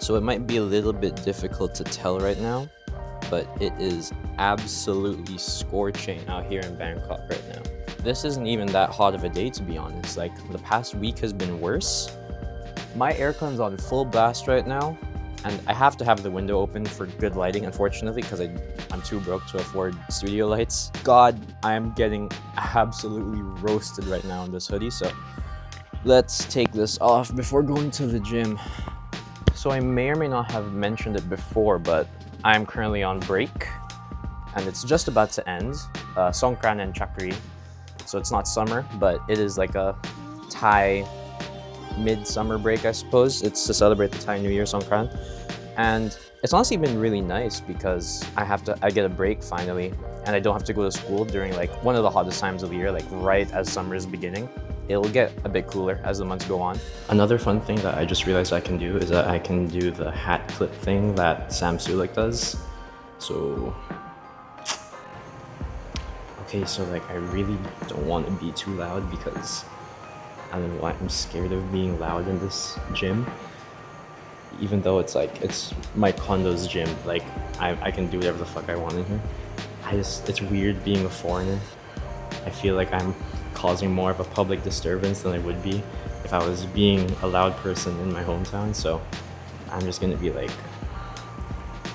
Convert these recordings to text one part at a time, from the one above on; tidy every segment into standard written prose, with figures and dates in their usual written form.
So it might be a little bit difficult to tell right now, but it is absolutely scorching out here in Bangkok right now. This isn't even that hot of a day, to be honest. Like, the past week has been worse. My aircon's on full blast right now, and I have to have the window open for good lighting, unfortunately, because I'm too broke to afford studio lights. God, I am getting absolutely roasted right now in this hoodie, so let's take this off before going to the gym. So I may or may not have mentioned it before, but I'm currently on break, and it's just about to end. Songkran and Chakri. So it's not summer, but it is like a Thai midsummer break, I suppose. It's to celebrate the Thai New Year, Songkran. And it's honestly been really nice because I get a break finally, and I don't have to go to school during like one of the hottest times of the year, like right as summer is beginning. It'll get a bit cooler as the months go on. Another fun thing that I just realized I can do is that I can do the hat clip thing that Sam Sulek does. So, okay, so like I really don't want to be too loud because I don't know why I'm scared of being loud in this gym. Even though it's my condo's gym, like I can do whatever the fuck I want in here. It's weird being a foreigner. I feel like I'm causing more of a public disturbance than I would be if I was being a loud person in my hometown, so I'm just gonna be like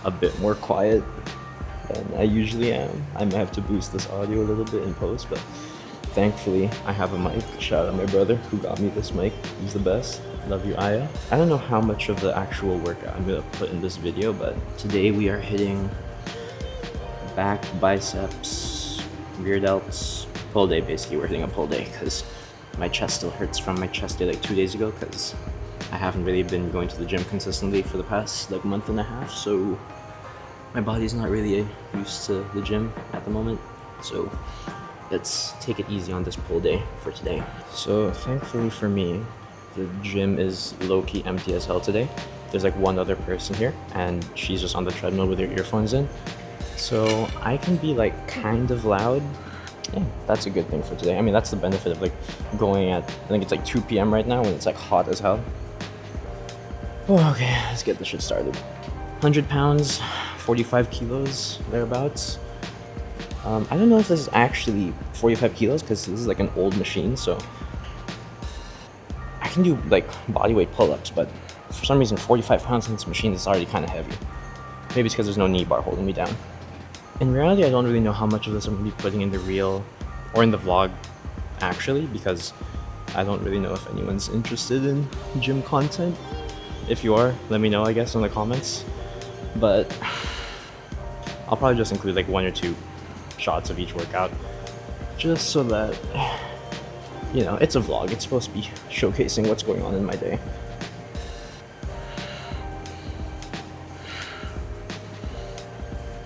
a bit more quiet than I usually am. I might have to boost this audio a little bit in post, but thankfully I have a mic. Shout out my brother who got me this mic. He's the best. Love you, Aya. I don't know how much of the actual workout I'm gonna put in this video, but today we are hitting back, biceps, rear delts, pull day. Basically we're hitting a pull day because my chest still hurts from my chest day like 2 days ago because I haven't really been going to the gym consistently for the past like month and a half, so my body's not really used to the gym at the moment. So let's take it easy on this pull day for today. So thankfully for me, the gym is low-key empty as hell today. There's like one other person here and she's just on the treadmill with her earphones in. So I can be like kind of loud. Yeah, that's a good thing for today. I mean, that's the benefit of like going at, I think it's like 2 p.m. right now when it's like hot as hell. Oh, okay, let's get this shit started. 100 pounds, 45 kilos, thereabouts. I don't know if this is actually 45 kilos because this is like an old machine, so I can do like bodyweight pull-ups, but for some reason 45 pounds in this machine is already kind of heavy. Maybe it's because there's no knee bar holding me down. In reality, I don't really know how much of this I'm going to be putting in the reel or in the vlog, actually, because I don't really know if anyone's interested in gym content. If you are, let me know, I guess, in the comments. But I'll probably just include like 1 or 2 shots of each workout, just so that, you know, it's a vlog. It's supposed to be showcasing what's going on in my day.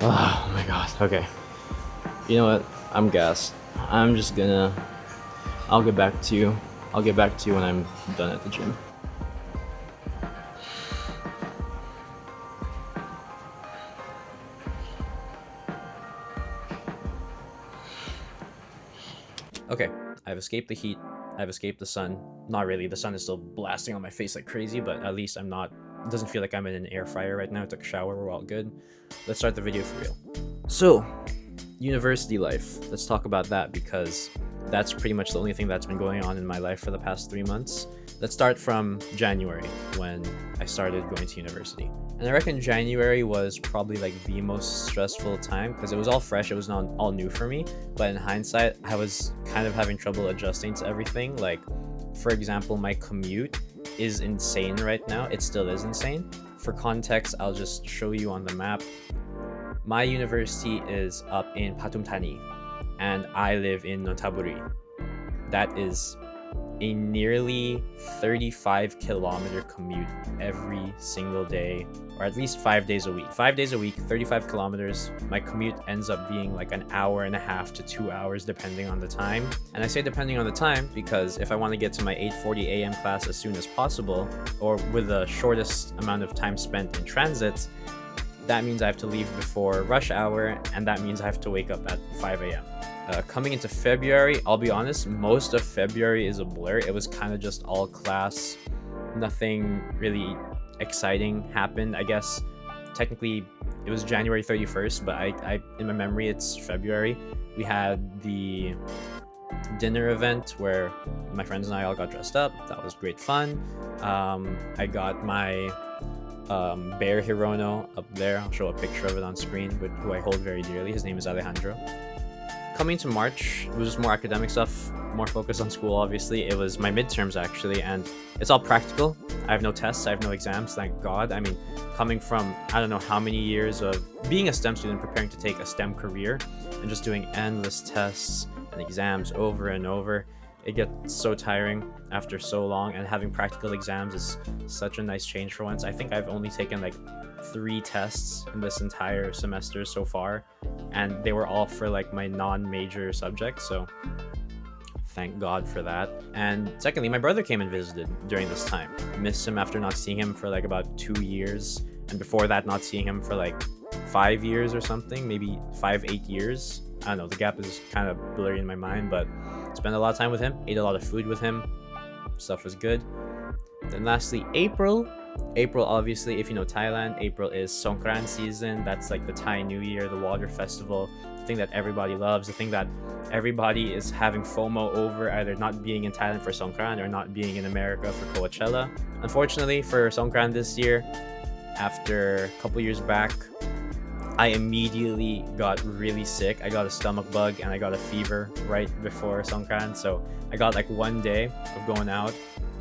Oh my god, okay. You know what? I'm gassed. I'll get back to you. I'll get back to you when I'm done at the gym. Okay, I've escaped the heat. I've escaped the sun. Not really, the sun is still blasting on my face like crazy, but at least it doesn't feel like I'm in an air fryer right now. I took a shower, we're all good. Let's start the video for real. So, university life. Let's talk about that because that's pretty much the only thing that's been going on in my life for the past 3 months. Let's start from January when I started going to university. And I reckon January was probably like the most stressful time because it was all fresh, it was not all new for me. But in hindsight, I was kind of having trouble adjusting to everything. Like, for example, my commute is insane right now. It still is insane. For context, I'll just show you on the map. My university is up in Pathum Thani and I live in Nonthaburi. That is a nearly 35-kilometer commute every single day, or at least 5 days a week. 5 days a week, 35 kilometers. My commute ends up being like an hour and a half to 2 hours depending on the time. And I say depending on the time because if I want to get to my 8:40 a.m. class as soon as possible, or with the shortest amount of time spent in transit, that means I have to leave before rush hour, and that means I have to wake up at 5 a.m. Coming into February, I'll be honest, most of February is a blur. It was kind of just all class, nothing really exciting happened. I guess technically it was January 31st, but I in my memory it's February. We had the dinner event where my friends and I all got dressed up. That was great fun. I got my bear Hirono up there. I'll show a picture of it on screen, but who I hold very dearly. His name is Alejandro. Coming to March, it was just more academic stuff, more focus on school, obviously. It was my midterms, actually, and it's all practical. I have no tests, I have no exams, thank God. I mean, coming from, I don't know how many years of being a STEM student, preparing to take a STEM career, and just doing endless tests and exams over and over, it gets so tiring after so long, and having practical exams is such a nice change for once. I think I've only taken like 3 tests in this entire semester so far, and they were all for like my non-major subjects, so thank God for that. And secondly, my brother came and visited during this time. Missed him after not seeing him for like about 2 years, and before that not seeing him for like 5 years or something, maybe 5-8 years. I don't know, the gap is kind of blurry in my mind, but spent a lot of time with him, ate a lot of food with him, stuff was good. Then lastly, April, obviously, if you know Thailand, April is Songkran season. That's like the Thai New Year, the water festival, the thing that everybody loves, the thing that everybody is having FOMO over, either not being in Thailand for Songkran or not being in America for Coachella. Unfortunately for Songkran this year, after a couple years back, I immediately got really sick. I got a stomach bug and I got a fever right before Songkran, so I got like 1 day of going out,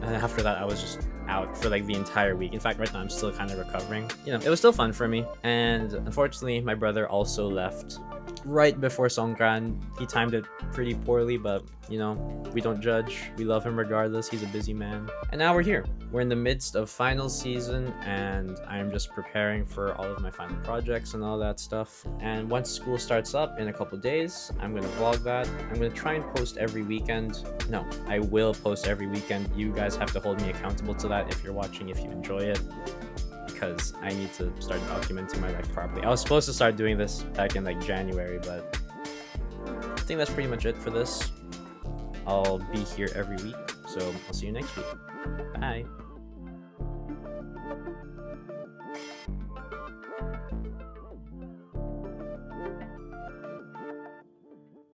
and after that I was just out for like the entire week. In fact, right now I'm still kind of recovering. You know, it was still fun for me. And unfortunately, my brother also left right before Songkran. He timed it pretty poorly, but you know, we don't judge. We love him regardless. He's a busy man. And now we're here. We're in the midst of final season, and I'm just preparing for all of my final projects and all that stuff. And once school starts up in a couple days, I'm gonna vlog that. I'm gonna try and post every weekend. No, I will post every weekend. You guys have to hold me accountable to that if you're watching, if you enjoy it, because I need to start documenting my life properly. I was supposed to start doing this back in like January, but I think that's pretty much it for this. I'll be here every week, so I'll see you next week. Bye.